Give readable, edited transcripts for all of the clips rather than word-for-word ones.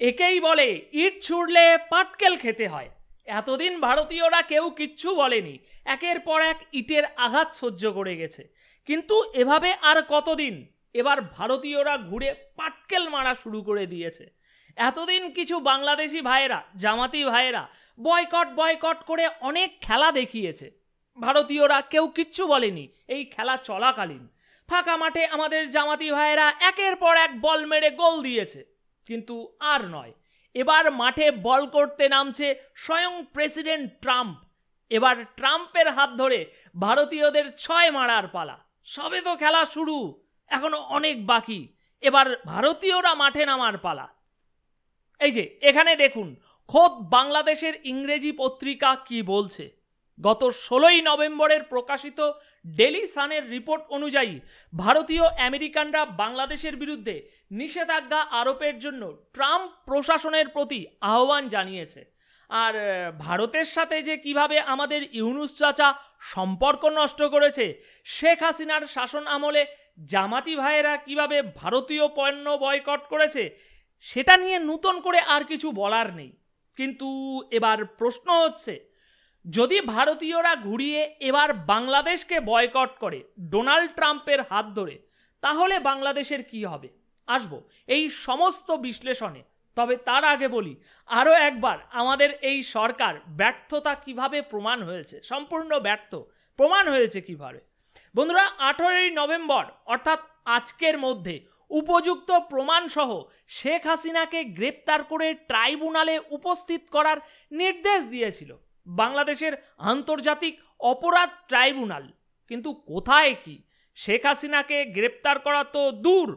একেই বলে ইট ছুড়লে পাটকেল খেতে হয়। এতদিন ভারতীয়রা কেউ কিচ্ছু বলেনি, একের পর এক ইটের আঘাত সহ্য করে গেছে। কিন্তু এভাবে আর কতদিন? এবার ভারতীয়রা ঘুরে পাটকেল মারা শুরু করে দিয়েছে। এতদিন কিছু বাংলাদেশি ভাইয়েরা, জামাতি ভাইয়েরা বয়কট করে অনেক খেলা দেখিয়েছে। ভারতীয়রা কেউ কিচ্ছু বলেনি এই খেলা চলাকালীন। ফাঁকা মাঠে আমাদের জামাতি ভাইয়েরা একের পর এক বল মেরে গোল দিয়েছে। কিন্তু আর নয়, এবার মাঠে বল করতে নামছে স্বয়ং প্রেসিডেন্ট ট্রাম্প। এবার ট্রাম্পের হাত ধরে ভারতীয়দের 6 মারার পালা। সবে তো খেলা শুরু, এখনো অনেক বাকি। এবার ভারতীয়রা মাঠে নামার পালা। এই যে এখানে দেখুন, খোদ বাংলাদেশের ইংরেজি পত্রিকা কি বলছে। গত 16ই নভেম্বরের প্রকাশিত ডেলি সানের রিপোর্ট অনুযায়ী ভারতীয় আমেরিকানরা বাংলাদেশের বিরুদ্ধে নিষেধাজ্ঞা আরোপের জন্য ট্রাম্প প্রশাসনের প্রতি আহ্বান জানিয়েছে। আর ভারতের সাথে যে কিভাবে আমাদের ইউনূস চাচা সম্পর্ক নষ্ট করেছে, শেখ হাসিনার শাসন আমলে জামাতি ভাইয়েরা কিভাবে ভারতীয় পণ্য বয়কট করেছে, সেটা নিয়ে নতুন করে আর কিছু বলার নেই। কিন্তু এবার প্রশ্ন হচ্ছে, যদি ভারতীয়রা ঘুরিয়ে এবার বাংলাদেশকে বয়কট করে ডোনাল্ড ট্রাম্পের হাত ধরে, তাহলে বাংলাদেশের কি হবে? আসবো এই সমস্ত বিশ্লেষণে। তবে তার আগে বলি আরও একবার, আমাদের এই সরকার ব্যর্থতা কিভাবে প্রমাণ হয়েছে, সম্পূর্ণ ব্যর্থ প্রমাণ হয়েছে কিভাবে। বন্ধুরা, 18ই নভেম্বর অর্থাৎ আজকের মধ্যে উপযুক্ত প্রমাণসহ শেখ হাসিনাকে গ্রেপ্তার করে ট্রাইব্যুনালে উপস্থিত করার নির্দেশ দিয়েছিল বাংলাদেশের আন্তর্জাতিক অপরাধ ট্রাইব্যুনাল। কিন্তু কোথায় কি? শেখ হাসিনাকে গ্রেপ্তার করা তো দূর,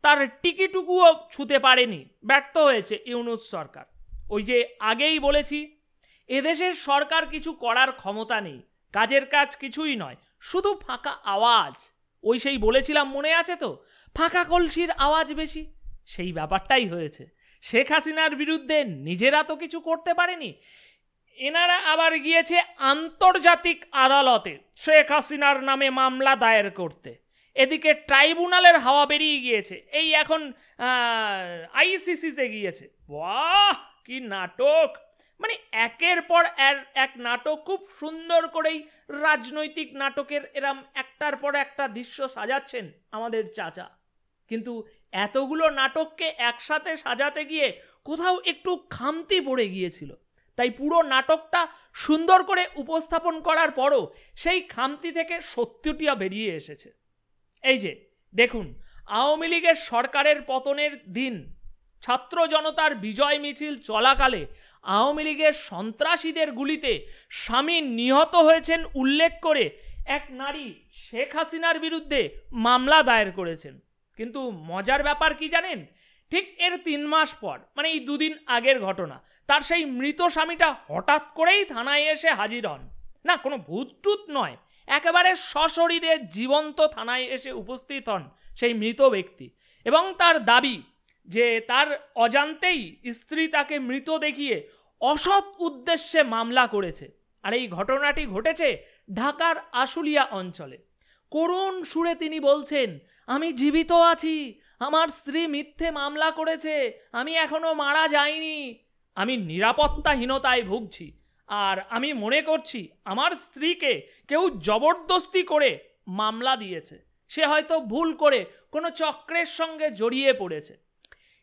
তার টিকিটুকুও ছুঁতে পারেনি, ব্যর্থ হয়েছে ইউনূস সরকার। ওই যে আগেই বলেছি, এদেশের সরকার কিছু করার ক্ষমতা নেই, কাজের কাজ কিছুই নয়, শুধু ফাঁকা আওয়াজ। ওই সেই বলেছিলাম, মনে আছে তো, ফাঁকা কলসির আওয়াজ বেশি, সেই ব্যাপারটাই হয়েছে। শেখ হাসিনার বিরুদ্ধে নিজেরা তো কিছু করতে পারেনি, এনারা আবার গিয়েছে আন্তর্জাতিক আদালতে শেখ হাসিনার নামে মামলা দায়ের করতে। এদিকে ট্রাইব্যুনালের হাওয়া বেরিয়ে গিয়েছে, এই এখন আইসিসিতে গিয়েছে। বাহ, কি নাটক! মানে একের পর এক নাটক, খুব সুন্দর করেই রাজনৈতিক নাটকের এরম একটার পর একটা দৃশ্য সাজাচ্ছেন আমাদের চাচা। কিন্তু এতগুলো নাটককে একসাথে সাজাতে গিয়ে কোথাও একটু খামতি পড়ে গিয়েছিল। তাই পুরো নাটকটা সুন্দর করে উপস্থাপন করার পরও সেই খামতি থেকে সত্যটিয়া বেরিয়ে এসেছে। এই যে দেখুন, আওয়ামী লীগের সরকারের পতনের দিন ছাত্র জনতার বিজয় মিছিল চলাকালে আওয়ামী লীগের সন্ত্রাসীদের গুলিতে স্বামী নিহত হয়েছেন উল্লেখ করে এক নারী শেখ হাসিনার বিরুদ্ধে মামলা দায়ের করেছেন। কিন্তু মজার ব্যাপার কি জানেন? ঠিক এর 3 মাস পর, মানে এই 2 দিন আগের ঘটনা, তার সেই মৃত স্বামীটা হঠাৎ করেই থানায় এসে হাজির হন। না, কোনো ভূতটুত নয়, একেবারে সশরীরে জীবন্ত থানায় এসে উপস্থিত হন সেই মৃত ব্যক্তি, এবং তার দাবি যে তার অজান্তেই স্ত্রী তাকে মৃত দেখিয়ে অসৎ উদ্দেশ্যে মামলা করেছে। আর এই ঘটনাটি ঘটেছে ঢাকার আশুলিয়া অঞ্চলে। করুণ সুরে তিনি বলছেন, আমি জীবিত আছি, আমার স্ত্রী মিথ্যে মামলা করেছে, আমি এখনো মারা যাইনি, আমি নিরাপত্তাহীনতায় ভুগছি, আর আমি মনে করছি আমার স্ত্রীকে কেউ জবরদস্তি করে মামলা দিয়েছে, সে হয়তো ভুল করে কোনো চক্রের সঙ্গে জড়িয়ে পড়েছে।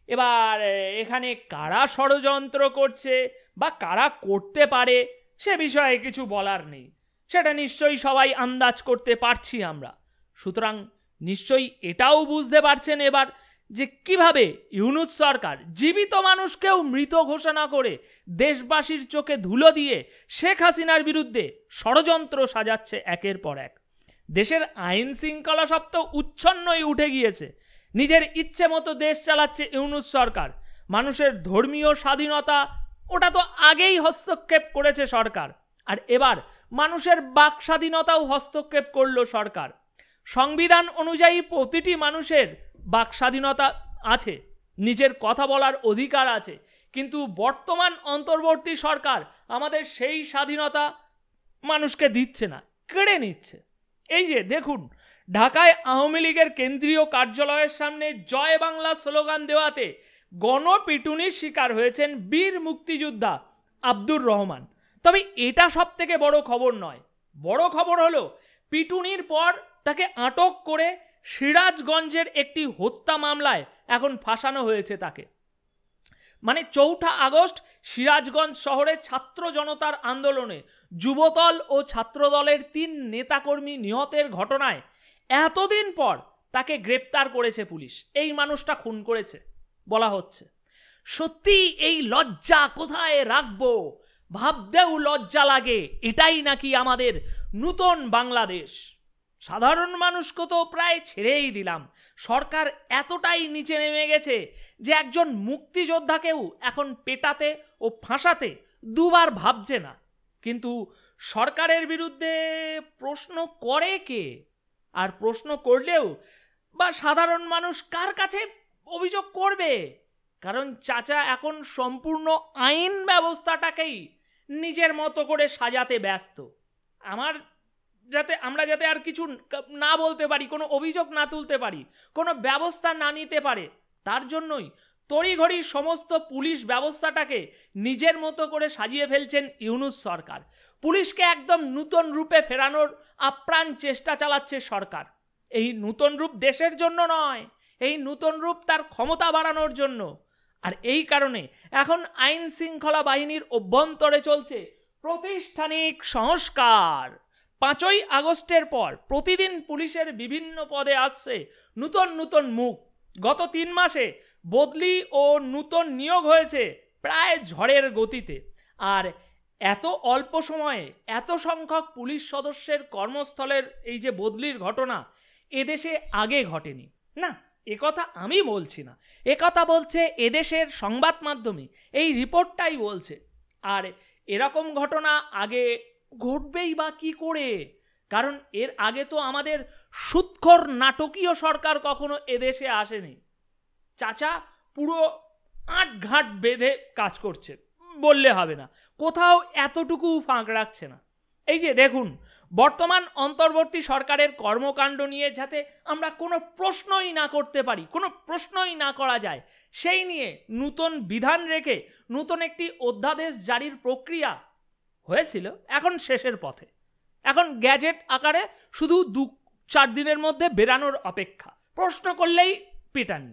এবার এখানে কারা ষড়যন্ত্র করছে বা কারা করতে পারে সে বিষয়ে কিছু বলার নেই, সেটা নিশ্চয়ই সবাই আন্দাজ করতে পারছি আমরা। সুতরাং নিশ্চয়ই এটাও বুঝতে পারছেন এবার যে কিভাবে ইউনূস সরকার জীবিত মানুষকেও মৃত ঘোষণা করে দেশবাসীর চোখে ধুলো দিয়ে শেখ হাসিনার বিরুদ্ধে ষড়যন্ত্র সাজাচ্ছে একের পর এক। দেশের আইন শৃঙ্খলা সব তো উচ্ছন্নই উঠে গিয়েছে, নিজের ইচ্ছে মতো দেশ চালাচ্ছে ইউনূস সরকার। মানুষের ধর্মীয় স্বাধীনতা ওটা তো আগেই হস্তক্ষেপ করেছে সরকার, আর এবার মানুষের বাক স্বাধীনতাও হস্তক্ষেপ করলো সরকার। সংবিধান অনুযায়ী প্রতিটি মানুষের বাক স্বাধীনতা আছে, নিজের কথা বলার অধিকার আছে, কিন্তু বর্তমান অন্তর্বর্তী সরকার আমাদের সেই স্বাধীনতা মানুষকে দিচ্ছে না, কেড়ে নিচ্ছে। এই যে দেখুন, ঢাকায় আওয়ামী লীগের কেন্দ্রীয় কার্যালয়ের সামনে জয় বাংলা স্লোগান দেওয়াতে গণপিটুনির শিকার হয়েছেন বীর মুক্তিযোদ্ধা আব্দুর রহমান। তবে এটা সব থেকে বড় খবর নয়। বড় খবর হলো পিটুনির পর তাকে আটক করে সিরাজগঞ্জের একটি হত্যা মামলায় এখন ফাঁসানো হয়েছে তাকে। মানে 4 আগস্ট সিরাজগঞ্জ শহরে ছাত্র জনতার আন্দোলনে যুবদল ও ছাত্রদলের 3 নেতাকর্মী নিহতের ঘটনায় এতদিন পর তাকে গ্রেপ্তার করেছে পুলিশ। এই মানুষটা খুন করেছে বলা হচ্ছে। সত্যি এই লজ্জা কোথায় রাখবো ভাবতেও লজ্জা লাগে। এটাই নাকি আমাদের নূতন বাংলাদেশ? সাধারণ মানুষকে তো প্রায় ছেড়েই দিলাম, সরকার এতটাই নিচে নেমে গেছে যে একজন মুক্তিযোদ্ধাকেও এখন পেটাতে ও ফাঁসাতে দুবার ভাবছে না। কিন্তু সরকারের বিরুদ্ধে প্রশ্ন করে কে? আর প্রশ্ন করলেও বা সাধারণ মানুষ কার কাছে অভিযোগ করবে? কারণ চাচা এখন সম্পূর্ণ আইন ব্যবস্থাটাকেই নিজের মতো করে সাজাতে ব্যস্ত। আমরা যাতে আর কিছু না বলতে পারি, কোনো অভিযোগ না তুলতে পারি, কোনো ব্যবস্থা না নিতে পারে, তার জন্যই তড়িঘড়ি সমস্ত পুলিশ ব্যবস্থাটাকে নিজের মতো করে সাজিয়ে ফেলছেন ইউনূস সরকার। পুলিশকে একদম নূতন রূপে ফেরানোর আপ্রাণ চেষ্টা চালাচ্ছে সরকার। এই নূতন রূপ দেশের জন্য নয়, এই নূতন রূপ তার ক্ষমতা বাড়ানোর জন্য। আর এই কারণে এখন আইন শৃঙ্খলা বাহিনীর অভ্যন্তরে চলছে প্রাতিষ্ঠানিক সংস্কার। 5ই আগস্টের পর প্রতিদিন পুলিশের বিভিন্ন পদে আসছে নূতন নূতন মুখ। গত 3 মাসে বদলি ও নূতন নিয়োগ হয়েছে প্রায় ঝড়ের গতিতে। আর এত অল্প সময়ে এত সংখ্যক পুলিশ সদস্যের কর্মস্থলের এই যে বদলির ঘটনা এদেশে আগে ঘটেনি। না, একথা আমি বলছি না, একথা বলছে এদেশের সংবাদ মাধ্যমে, এই রিপোর্টটাই বলছে। আর এরকম ঘটনা আগে ঘটবেই বা কি করে? কারণ এর আগে তো আমাদের সুৎখর নাটকীয় সরকার কখনো এদেশে আসেনি। চাচা পুরো আটঘাট বেঁধে কাজ করছে বললে হবে না, কোথাও এতটুকু ফাঁক রাখছে না। এই যে দেখুন, বর্তমান অন্তর্বর্তী সরকারের কর্মকাণ্ড নিয়ে যাতে আমরা কোনো প্রশ্নই না করতে পারি, কোনো প্রশ্নই না করা যায়, সেই নিয়ে নূতন বিধান রেখে নূতন একটি অধ্যাদেশ জারির প্রক্রিয়া হয়েছিল, এখন শেষের পথে। এখন গ্যাজেট আকারে শুধু 2-4 দিনের মধ্যে বেরানোর অপেক্ষা। প্রশ্ন করলেই পেটানি।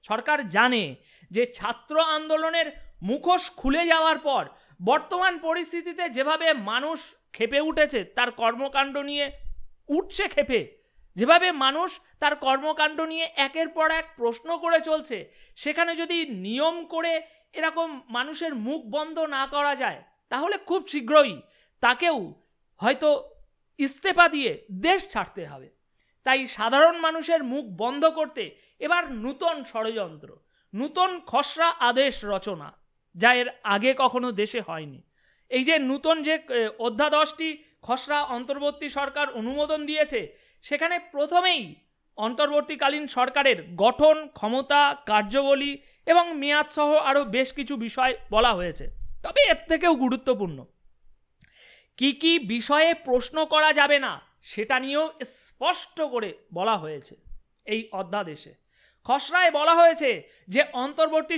সরকার জানে যে ছাত্র আন্দোলনের মুখোশ খুলে যাওয়ার পর বর্তমান পরিস্থিতিতে যেভাবে মানুষ ক্ষেপে উঠেছে, তার কর্মকাণ্ড নিয়ে উঠছে ক্ষেপে, যেভাবে মানুষ তার কর্মকাণ্ড নিয়ে একের পর এক প্রশ্ন করে চলছে, সেখানে যদি নিয়ম করে এরকম মানুষের মুখ বন্ধ না করা যায়, তাহলে খুব শীঘ্রই তাকেও হয়তো ইস্তফা দিয়ে দেশ ছাড়তে হবে। তাই সাধারণ মানুষের মুখ বন্ধ করতে এবার নূতন ষড়যন্ত্র, নূতন খসড়া আদেশ রচনা, যা এর আগে কখনো দেশে হয়নি। এই যে নূতন যে অধ্যাদেশটি খসড়া অন্তর্বর্তী সরকার অনুমোদন দিয়েছে, সেখানে প্রথমেই অন্তর্বর্তীকালীন সরকারের গঠন, ক্ষমতা, কার্যাবলী এবং মেয়াদ সহ আরও বেশ কিছু বিষয় বলা হয়েছে। তবে এর থেকেও গুরুত্বপূর্ণ, কি কি বিষয়ে প্রশ্ন করা যাবে না সেটা নিয়েও স্পষ্ট করে বলা হয়েছে এই অধ্যাদেশে। খসড়ায় বলা হয়েছে যে অন্তর্বর্তী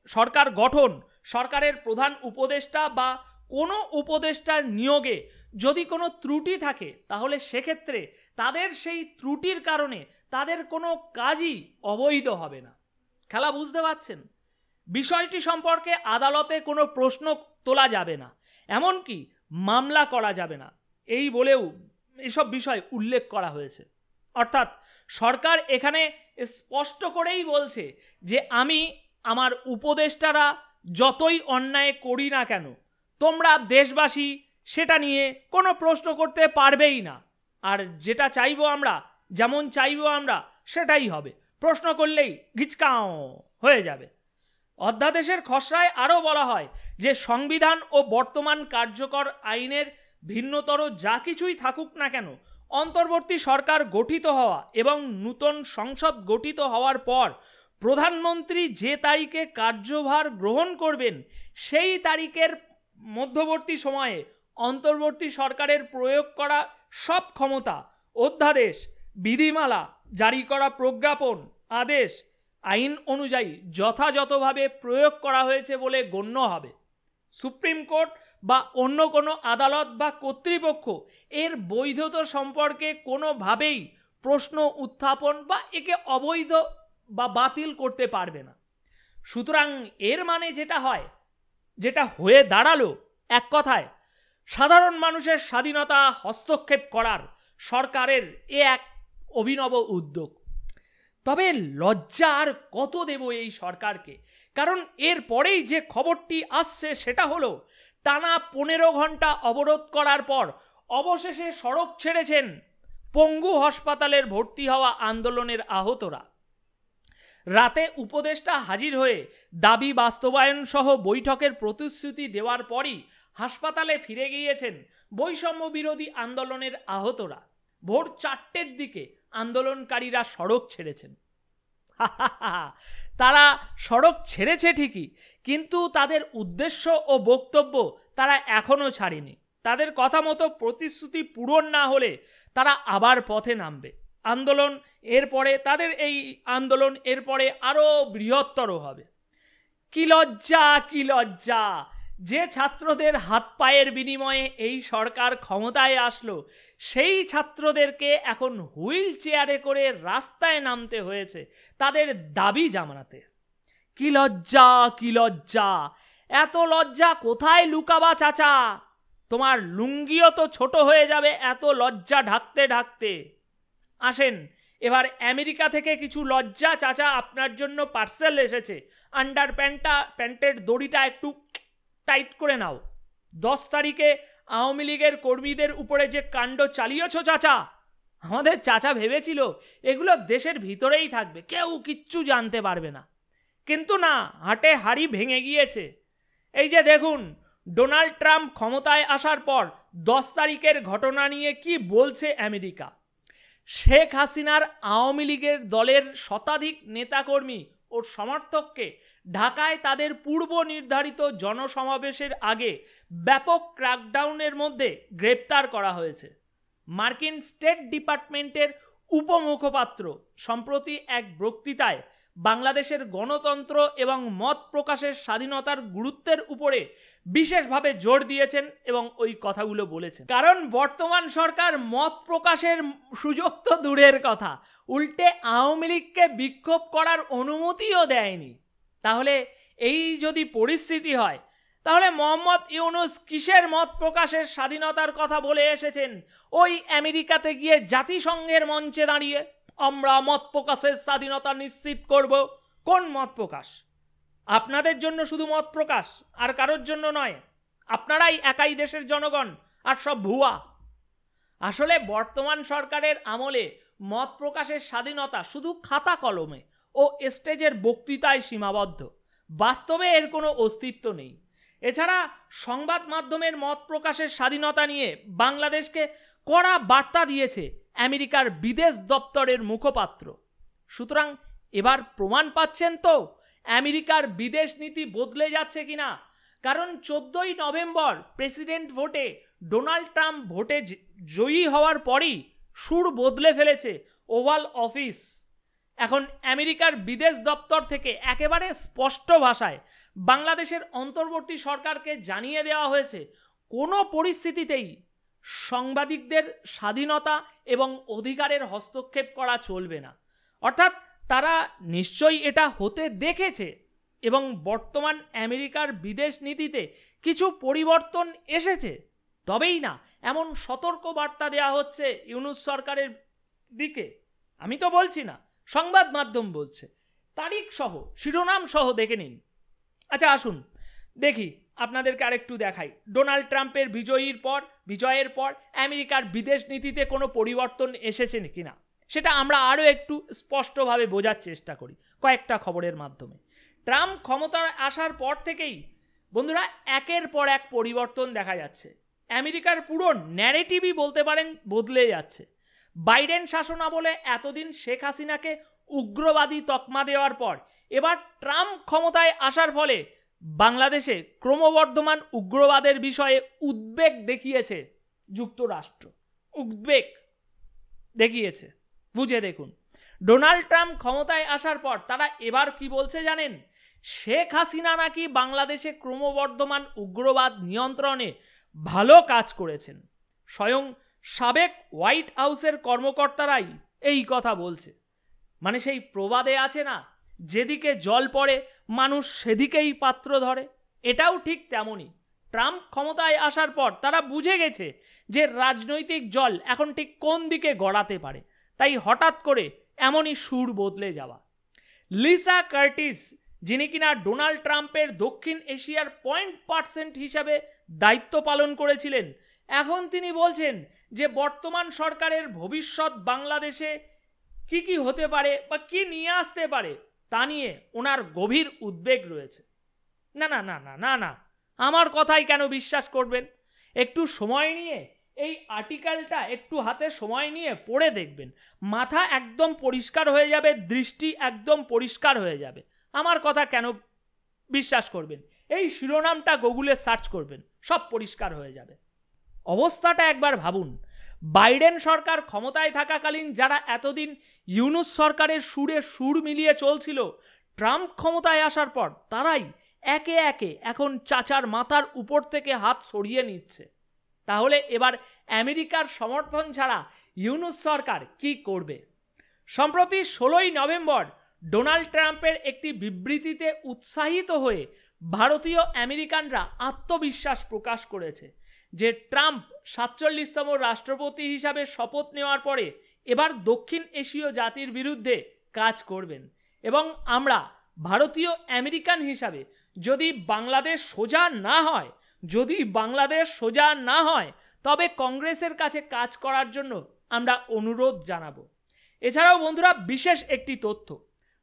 সরকার গঠন, সরকারের প্রধান উপদেষ্টা বা কোনো উপদেষ্টার নিয়োগে যদি কোনো ত্রুটি থাকে, তাহলে সেক্ষেত্রে তাদের সেই ত্রুটির কারণে তাদের কোনো কাজই অবৈধ হবে না। খেলা বুঝতে পারছেন? বিষয়টি সম্পর্কে আদালতে কোনো প্রশ্ন তোলা যাবে না, এমনকি মামলা করা যাবে না, এই বলেও এসব বিষয় উল্লেখ করা হয়েছে। অর্থাৎ সরকার এখানে স্পষ্ট করেই বলছে যে আমি আমার উপদেষ্টারা যতই অন্যায় করি না কেন, তোমরা দেশবাসী সেটা নিয়ে কোনো প্রশ্ন করতে পারবেই না। আর যেটা চাইবো আমরা, যেমন চাইবো আমরা, সেটাই হবে। প্রশ্ন করলেই ঘিচকাও হয়ে যাবে। অধ্যাদেশের খসড়ায় আরও বলা হয় যে সংবিধান ও বর্তমান কার্যকর আইনের ভিন্নতর যা কিছুই থাকুক না কেন, অন্তর্বর্তী সরকার গঠিত হওয়া এবং নূতন সংসদ গঠিত হওয়ার পর প্রধানমন্ত্রী যে তারিখে কার্যভার গ্রহণ করবেন, সেই তারিখের মধ্যবর্তী সময়ে অন্তর্বর্তী সরকারের প্রয়োগ করা সব ক্ষমতা, অধ্যাদেশ, বিধিমালা, জারি করা প্রজ্ঞাপন, আদেশ, আইন অনুযায়ী যথাযথভাবে প্রয়োগ করা হয়েছে বলে গণ্য হবে। সুপ্রিম কোর্ট বা অন্য কোনো আদালত বা কর্তৃপক্ষ এর বৈধতা সম্পর্কে কোনোভাবেই প্রশ্ন উত্থাপন বা একে অবৈধ বা বাতিল করতে পারবে না। সুতরাং এর মানে যেটা হয়ে দাঁড়ালো, এক কথায় সাধারণ মানুষের স্বাধীনতা হস্তক্ষেপ করার সরকারের এক অভিনব উদ্যোগ। তবে লজ্জা আর কত দেব এই সরকারকে, কারণ এর পরেই যে খবরটি আসছে সেটা হলো টানা 15 ঘন্টা অবরোধ করার পর অবশেষে সড়ক ছেড়েছেন পঙ্গু হাসপাতালের ভর্তি হওয়া আন্দোলনের আহতরা। রাতে উপদেষ্টা হাজির হয়ে দাবি বাস্তবায়ন সহ বৈঠকের প্রতিশ্রুতি দেওয়ার পরই হাসপাতালে ফিরে গিয়েছেন বৈষম্য বিরোধী আন্দোলনের আহতরা। ভোর 4টের দিকে আন্দোলনকারীরা সড়ক ছেড়েছেন। তারা সড়ক ছেড়েছে ঠিকই, কিন্তু তাদের উদ্দেশ্য ও বক্তব্য তারা এখনও ছাড়েনি। তাদের কথা মতো প্রতিশ্রুতি পূরণ না হলে তারা আবার পথে নামবে। তাদের এই আন্দোলন এরপরে আরও বৃহত্তর হবে। কি লজ্জা, কি লজ্জা! যে ছাত্রদের হাত পায়ের বিনিময়ে এই সরকার ক্ষমতায় আসলো, সেই ছাত্রদেরকে এখন হুইল চেয়ারে করে রাস্তায় নামতে হয়েছে তাদের দাবি জানাতে। কি লজ্জা, কি লজ্জা! এত লজ্জা কোথায় লুকাবা চাচা? তোমার লুঙ্গিও তো ছোট হয়ে যাবে এত লজ্জা ঢাকতে ঢাকতে। আসেন, এবার আমেরিকা থেকে কিছু লজ্জা চাচা আপনার জন্য পার্সেল এসেছে। আন্ডার প্যান্টের দড়িটা একটু টাইট করে নাও। 10 তারিখে আওয়ামী লীগের কর্মীদের উপরে যে কাণ্ড চালিয়েছ চাচা, আমাদের চাচা ভেবেছিল এগুলো দেশের ভিতরেই থাকবে, কেউ কিচ্ছু জানতে পারবে না। কিন্তু না, হাটে হাড়ি ভেঙে গিয়েছে। এই যে দেখুন, ডোনাল্ড ট্রাম্প ক্ষমতায় আসার পর 10 তারিখের ঘটনা নিয়ে কি বলছে আমেরিকা। শেখ হাসিনার আওয়ামী লীগের দলের শতাধিক নেতাকর্মী ও সমর্থককে ঢাকায় তাদের পূর্ব নির্ধারিত জনসমাবেশের আগে ব্যাপক ক্র্যাকডাউনের মধ্যে গ্রেপ্তার করা হয়েছে। মার্কিন স্টেট ডিপার্টমেন্টের উপমুখপাত্র সম্প্রতি এক বক্তৃতায় বাংলাদেশের গণতন্ত্র এবং মত প্রকাশের স্বাধীনতার গুরুত্বের উপরে বিশেষভাবে জোর দিয়েছেন এবং ওই কথাগুলো বলেছেন। কারণ বর্তমান সরকার মত প্রকাশের সুযোগ তো দূরের কথা, উল্টে আওয়ামী লীগকে বিক্ষোভ করার অনুমতিও দেয়নি। তাহলে এই যদি পরিস্থিতি হয়, তাহলে মোহাম্মদ ইউনূস কিসের মত প্রকাশের স্বাধীনতার কথা বলে এসেছেন ওই আমেরিকাতে গিয়ে জাতিসংঘের মঞ্চে দাঁড়িয়ে? আমরা মত প্রকাশের স্বাধীনতা নিশ্চিত করব। কোন মত প্রকাশ? আপনাদের জন্য শুধু মত প্রকাশ, আর কারোর জন্য নয়? আপনারাই একাই দেশের জনগণ, আর সব ভুয়া। আসলে বর্তমান সরকারের আমলে মত প্রকাশের স্বাধীনতা শুধু খাতা কলমে ও স্টেজের বক্তৃতায় সীমাবদ্ধ, বাস্তবে এর কোনো অস্তিত্ব নেই। এছাড়া সংবাদ মাধ্যমের মত প্রকাশের স্বাধীনতা নিয়ে বাংলাদেশকে কড়া বার্তা দিয়েছে আমেরিকার বিদেশ দপ্তরের মুখপাত্র। সুতরাং এবার প্রমাণ পাচ্ছেন তো আমেরিকার বিদেশ নীতি বদলে যাচ্ছে কিনা। কারণ 14ই নভেম্বর প্রেসিডেন্ট ভোটে ডোনাল্ড ট্রাম্প ভোটে জয়ী হওয়ার পরই সুর বদলে ফেলেছে ওভাল অফিস। এখন আমেরিকার বিদেশ দপ্তর থেকে একেবারে স্পষ্ট ভাষায় বাংলাদেশের অন্তর্বর্তী সরকারকে জানিয়ে দেওয়া হয়েছে, কোনো পরিস্থিতিতেই সাংবাদিকদের স্বাধীনতা এবং অধিকারের হস্তক্ষেপ করা চলবে না। অর্থাৎ তারা নিশ্চয়ই এটা হতে দেখেছে এবং বর্তমান আমেরিকার বিদেশ নীতিতে কিছু পরিবর্তন এসেছে। তবেই না এমন সতর্ক বার্তা দেওয়া হচ্ছে ইউনূস সরকারের দিকে। আমি তো বলছি না, সংবাদ মাধ্যম বলছে। তারিখ সহ, শিরোনাম সহ দেখে নিন। আচ্ছা আসুন দেখি, আপনাদেরকে আরেকটু দেখাই ডোনাল্ড ট্রাম্পের বিজয়ের পর আমেরিকার বিদেশ নীতিতে কোনো পরিবর্তন এসেছে কিনা, সেটা আমরা আরও একটু স্পষ্টভাবে বোঝার চেষ্টা করি কয়েকটা খবরের মাধ্যমে। ট্রাম্প ক্ষমতায় আসার পর থেকেই বন্ধুরা একের পর এক পরিবর্তন দেখা যাচ্ছে। আমেরিকার পুরো ন্যারেটিভই বলতে পারেন বদলে যাচ্ছে। বাইডেন শাসনামলে এতদিন শেখ হাসিনাকে উগ্রবাদী তকমা দেওয়ার পর এবার ট্রাম্প ক্ষমতায় আসার ফলে বাংলাদেশে ক্রমবর্ধমান উগ্রবাদের বিষয়ে উদ্বেগ দেখিয়েছে যুক্তরাষ্ট্র। উদ্বেগ দেখিয়েছে, বুঝে দেখুন। ডোনাল্ড ট্রাম্প ক্ষমতায় আসার পর তারা এবার কি বলছে জানেন? শেখ হাসিনা নাকি বাংলাদেশে ক্রমবর্ধমান উগ্রবাদ নিয়ন্ত্রণে ভালো কাজ করেছেন। স্বয়ং সাবেক হোয়াইট হাউসের কর্মকর্তারাই এই কথা বলছে। মানে সেই প্রবাদে আছে না, যেদিকে জল পড়ে মানুষ সেদিকেই পাত্র ধরে, এটাও ঠিক তেমনই। ট্রাম্প ক্ষমতায় আসার পর তারা বুঝে গেছে যে রাজনৈতিক জল এখন ঠিক কোন দিকে গড়াতে পারে, তাই হঠাৎ করে এমনই সুর বদলে যাওয়া। লিসা কার্টিস, যিনি কিনা ডোনাল্ড ট্রাম্পের দক্ষিণ এশিয়ার পয়েন্ট পার্সেন্ট হিসাবে দায়িত্ব পালন করেছিলেন, এখন তিনি বলছেন যে বর্তমান সরকারের ভবিষ্যৎ বাংলাদেশে কি কি হতে পারে বা কি নিয়ে আসতে পারে তা নিয়ে ওনার গভীর উদ্বেগ রয়েছে। না না না না না না, আমার কথাই কেন বিশ্বাস করবেন? একটু সময় নিয়ে এই আর্টিকেলটা একটু হাতে সময় নিয়ে পড়ে দেখবেন, মাথা একদম পরিষ্কার হয়ে যাবে, দৃষ্টি একদম পরিষ্কার হয়ে যাবে। আমার কথা কেন বিশ্বাস করবেন? এই শিরোনামটা গুগলে সার্চ করবেন, সব পরিষ্কার হয়ে যাবে। অবস্থাটা একবার ভাবুন, বাইডেন সরকার ক্ষমতায় থাকাকালীন যারা এতদিন ইউনুস সরকারের সুরে সুর মিলিয়ে চলছিল, ট্রাম্প ক্ষমতায় আসার পর তারাই একে একে এখন চাচার মাথার উপর থেকে হাত সরিয়ে নিচ্ছে। তাহলে এবার আমেরিকার সমর্থন ছাড়া ইউনুস সরকার কি করবে? সম্প্রতি 16ই নভেম্বর ডোনাল্ড ট্রাম্পের একটি বিবৃতিতে উৎসাহিত হয়ে ভারতীয় আমেরিকানরা আত্মবিশ্বাস প্রকাশ করেছে যে ট্রাম্প 47তম রাষ্ট্রপতি হিসাবে শপথ নেওয়ার পরে এবার দক্ষিণ এশীয় জাতির বিরুদ্ধে কাজ করবেন, এবং আমরা ভারতীয় আমেরিকান হিসাবে যদি বাংলাদেশ সোজা না হয় তবে কংগ্রেসের কাছে কাজ করার জন্য আমরা অনুরোধ জানাবো। এছাড়াও বন্ধুরা, বিশেষ একটি তথ্য,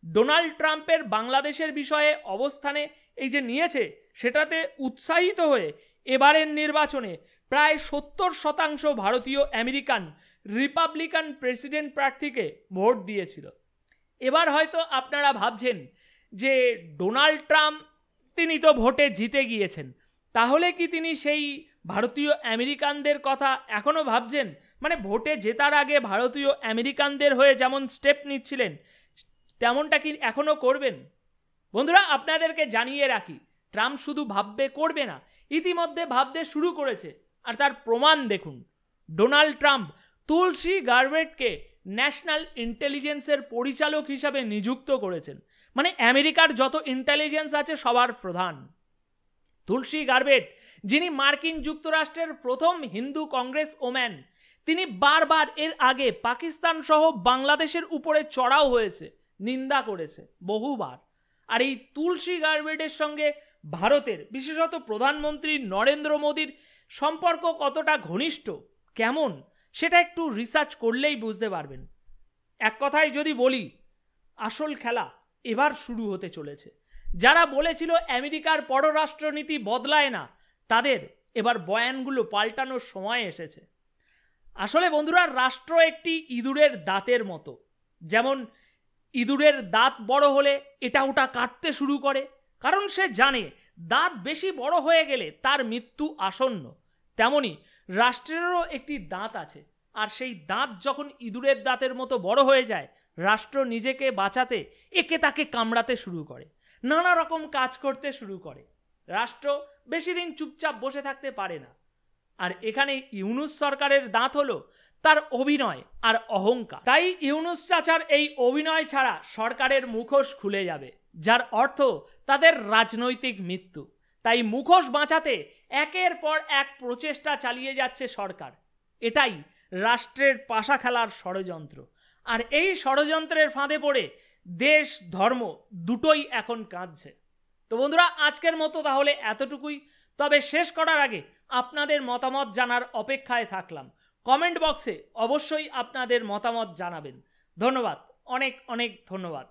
ডোনাল্ড ট্রাম্পের বাংলাদেশের বিষয়ে অবস্থানে এই যে নিয়েছে, সেটাতে উৎসাহিত হয়ে এবারের নির্বাচনে প্রায় 70% ভারতীয় আমেরিকান রিপাবলিকান প্রেসিডেন্ট প্রার্থীকে ভোট দিয়েছিল। এবার হয়তো আপনারা ভাবছেন যে ডোনাল্ড ট্রাম্প তিনি তো ভোটে জিতে গিয়েছেন, তাহলে কি তিনি সেই ভারতীয় আমেরিকানদের কথা এখনও ভাবছেন? মানে ভোটে জেতার আগে ভারতীয় আমেরিকানদের হয়ে যেমন স্টেপ নিচ্ছিলেন তেমনটা কি এখনও করবেন? বন্ধুরা, আপনাদেরকে জানিয়ে রাখি, ট্রাম্প শুধু ভাববে করবে না, ইতিমধ্যে ভাবতে শুরু করেছে। আর তার প্রমাণ দেখুন, ডোনাল্ড ট্রাম্প তুলসী গারবেটকে ন্যাশনাল ইন্টেলিজেন্সের পরিচালক হিসাবে নিযুক্ত করেছেন। মানে আমেরিকার যত ইন্টেলিজেন্স আছে সবার প্রধান তুলসী গারবেট, যিনি মার্কিন যুক্তরাষ্ট্রের প্রথম হিন্দু কংগ্রেস ওম্যান। তিনি বারবার এর আগে পাকিস্তান সহ বাংলাদেশের উপরে চড়াও হয়েছে, নিন্দা করেছে বহুবার। আর এই তুলসী গারবেটের সঙ্গে ভারতের, বিশেষত প্রধানমন্ত্রী নরেন্দ্র মোদীর সম্পর্ক কতটা ঘনিষ্ঠ, কেমন, সেটা একটু রিসার্চ করলেই বুঝতে পারবেন। এক কথায় যদি বলি, আসল খেলা এবার শুরু হতে চলেছে। যারা বলেছিল আমেরিকার পররাষ্ট্রনীতি বদলায় না, তাদের এবার বয়ানগুলো পাল্টানোর সময় এসেছে। আসলে বন্ধুরা, রাষ্ট্র একটি ইঁদুরের দাঁতের মতো। যেমন ইঁদুরের দাঁত বড় হলে এটা ওটা কাটতে শুরু করে, কারণ সে জানে দাঁত বেশি বড় হয়ে গেলে তার মৃত্যু আসন্ন। তেমনি রাষ্ট্রেরও একটি দাঁত আছে, আর সেই দাঁত যখন ইঁদুরের দাঁতের মতো বড় হয়ে যায়, রাষ্ট্র নিজেকে বাঁচাতে একে তাকে কামড়াতে শুরু করে, নানা রকম কাজ করতে শুরু করে। রাষ্ট্র বেশি দিন চুপচাপ বসে থাকতে পারে না। আর এখানে ইউনুস সরকারের দাঁত হলো তার অভিনয় আর অহংকার। তাই ইউনুস চাচার এই অভিনয় ছাড়া সরকারের মুখোশ খুলে যাবে, যার অর্থ তাদের রাজনৈতিক মৃত্যু। তাই মুখোশ বাঁচাতে একের পর এক প্রচেষ্টা চালিয়ে যাচ্ছে সরকার। এটাই রাষ্ট্রের পাশা খেলার ষড়যন্ত্র। আর এই ষড়যন্ত্রের ফাঁদে পড়ে দেশ ধর্ম দুটোই এখন কাঁদছে। তো বন্ধুরা, আজকের মতো তাহলে এতটুকুই। তবে শেষ করার আগে আপনাদের মতামত জানার অপেক্ষায় থাকলাম। কমেন্ট বক্সে অবশ্যই আপনাদের মতামত জানাবেন। ধন্যবাদ, অনেক অনেক ধন্যবাদ।